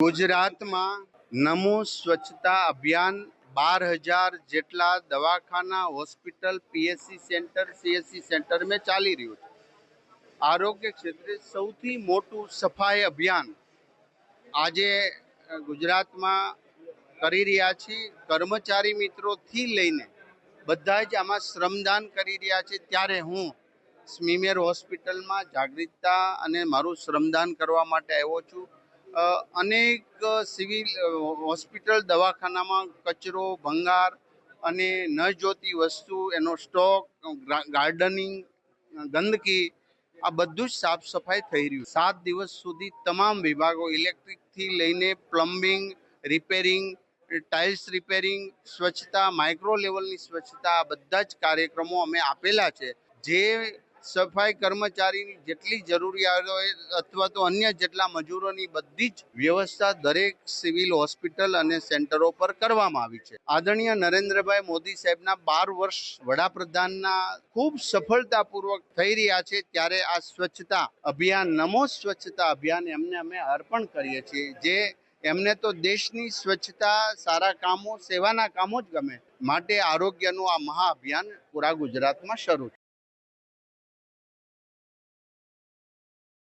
ગુજરાતમાં નમો સ્વચ્છતા અભિયાન 12,000 જેટલા દવાખાના, hospital, PHC centre, CHC centre में ચાલી રહ્યું છે. આરોગ્ય ક્ષેત્રે સૌથી મોટું સફાઈ અભિયાન આજે ગુજરાતમાં કરી રહ્યા છીએ. કર્મચારી મિત્રોથી લઈને બધા જ આમાં શ્રમદાન કરી રહ્યા છે. ત્યારે હું સ્મીમેર હોસ્પિટલમાં જાગૃતતા અને મારું શ્રમદાન કરવા માટે આવ્યો છું. અનેક સિવિલ હોસ્પિટલ દવાખાનામાં કચરો, ભંગાર અને ન જોતી વસ્તુ, એનો સ્ટોક, ગાર્ડનિંગ, ગંદકી, આ બધું જ સાફ સફાઈ થઈ રહ્યું. 7 દિવસ સુધી તમામ વિભાગો, ઇલેક્ટ્રિકથી લઈને પ્લમ્બિંગ, રિપેરિંગ, ટાઇલ્સ રિપેરિંગ, સ્વચ્છતા, માઇક્રો લેવલની સ્વચ્છતા, આ બધા જ કાર્યક્રમો અમે આપેલા છે. જે સફાઈ કર્મચારીની જેટલી જરૂરિયાતો હોય અથવા તો અન્ય જેટલા મજૂરોની બધી જ વ્યવસ્થા દરેક સિવિલ હોસ્પિટલ અને સેન્ટરો પર કરવામાં આવી છે. આદરણીય નરેન્દ્રભાઈ મોદી સાહેબના 12 વર્ષ વડાપ્રધાનના ખૂબ સફળતાપૂર્વક થઈ રહ્યા છે. ત્યારે આ સ્વચ્છતા અભિયાન, નમો સ્વચ્છતા અભિયાન એમને અમે અર્પણ કરીએ છીએ. જે એમને તો દેશની સ્વચ્છતા, સારા કામો, સેવાના કામો જ ગમે. માટે આરોગ્યનું આ મહાઅભિયાન પૂરા ગુજરાતમાં શરૂ છે.